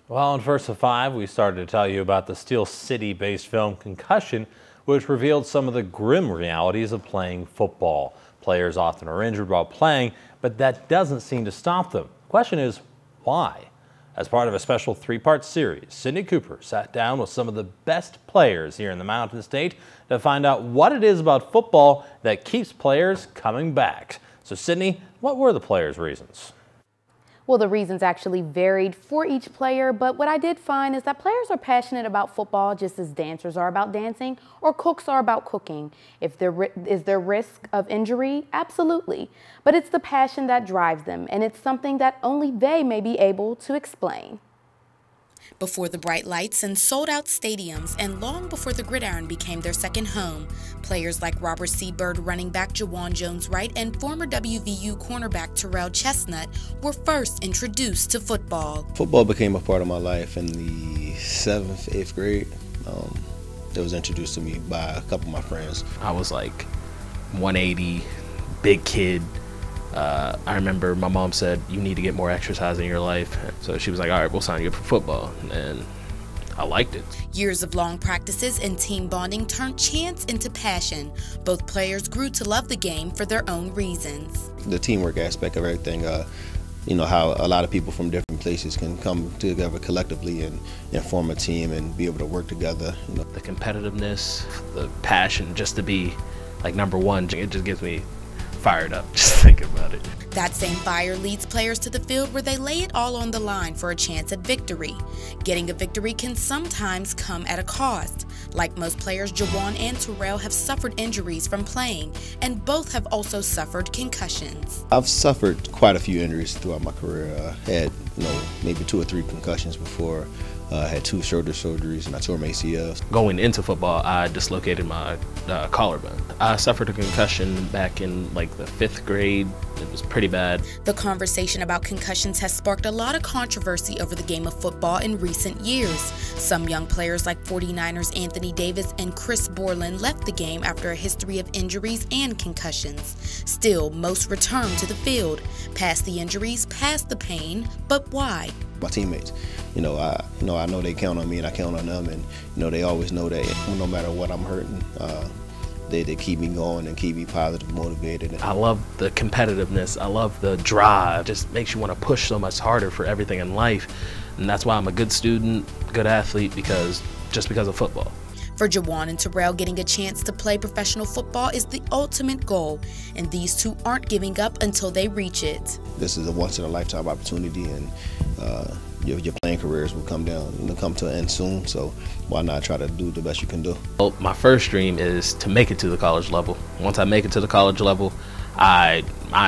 Well, on First of Five, we started to tell you about the Steel City-based film Concussion, which revealed some of the grim realities of playing football. Players often are injured while playing, but that doesn't seem to stop them. The question is, why? As part of a special three-part series, Cydney Cooper sat down with some of the best players here in the Mountain State to find out what it is about football that keeps players coming back. So, Cydney, what were the players' reasons? Well, the reasons actually varied for each player, but what I did find is that players are passionate about football just as dancers are about dancing or cooks are about cooking. If there is there risk of injury? Absolutely. But it's the passion that drives them, and it's something that only they may be able to explain. Before the bright lights and sold-out stadiums, and long before the gridiron became their second home, players like Robert Seabird running back Jawan Jones-Wright and former WVU cornerback Terrell Chestnut were first introduced to football. Football became a part of my life in the 7th, 8th grade. It was introduced to me by a couple of my friends. I was like 180, big kid. I remember my mom said, you need to get more exercise in your life. So she was like, all right, we'll sign you up for football. And I liked it. Years of long practices and team bonding turned chance into passion. Both players grew to love the game for their own reasons. The teamwork aspect of everything, you know, how a lot of people from different places can come together collectively and form a team and be able to work together. You know. The competitiveness, the passion just to be like number one, it just gets me fired up just thinking about it. That same fire leads players to the field where they lay it all on the line for a chance at victory. Getting a victory can sometimes come at a cost. Like most players, Jawan and Terrell have suffered injuries from playing, and both have also suffered concussions. I've suffered quite a few injuries throughout my career. I had, maybe 2 or 3 concussions before. I had 2 shoulder surgeries and I tore my ACLs. Going into football, I dislocated my collarbone. I suffered a concussion back in like the 5th grade. It was pretty bad. The conversation about concussions has sparked a lot of controversy over the game of football in recent years. Some young players like 49ers Anthony Davis and Chris Borland left the game after a history of injuries and concussions. Still, most return to the field. Past the injuries, past the pain, but why? My teammates, I know they count on me and I count on them, and they always know that no matter what I'm hurting, they keep me going and keep me positive, motivated. I love the competitiveness. I love the drive. It just makes you want to push so much harder for everything in life, and that's why I'm a good student, good athlete, just because of football. For Jawan and Terrell, getting a chance to play professional football is the ultimate goal, and these two aren't giving up until they reach it. This is a once-in-a-lifetime opportunity, and your playing careers will come to an end soon, so why not try to do the best you can do? Well, my first dream is to make it to the college level. Once I make it to the college level, I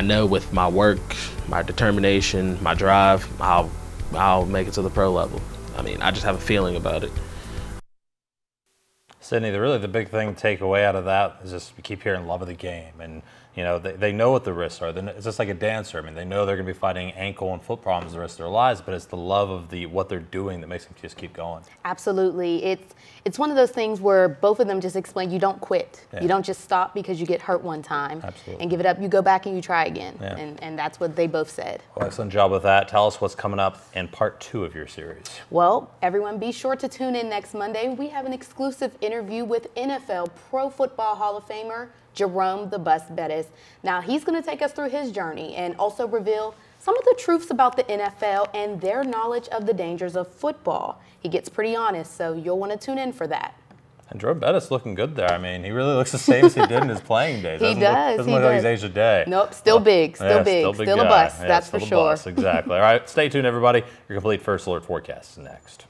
know with my work, my determination, my drive, I'll make it to the pro level. I mean, I just have a feeling about it. Cydney, the big thing to take away out of that is just we keep hearing love of the game, and they know what the risks are. It's just like a dancer. I mean, they know they're going to be fighting ankle and foot problems the rest of their lives, but it's the love of what they're doing that makes them just keep going. Absolutely. It's one of those things where both of them just explain you don't quit. Yeah. You don't just stop because you get hurt one time. Absolutely. And give it up. You go back and you try again. Yeah. And that's what they both said. Well, excellent job with that. Tell us what's coming up in part 2 of your series. Well, everyone be sure to tune in next Monday. We have an exclusive interview with NFL Pro Football Hall of Famer Jerome "The Bus" Bettis. Now, he's going to take us through his journey and also reveal some of the truths about the NFL and their knowledge of the dangers of football. He gets pretty honest, so you'll want to tune in for that. And Jerome Bettis looking good there. I mean, he really looks the same as he did in his playing days. He does. Doesn't look like he's aged a day. Nope, still big, still big, still a bus, Yeah, that's still for a sure. Bus, exactly. All right, stay tuned, everybody. Your complete First Alert forecast is next.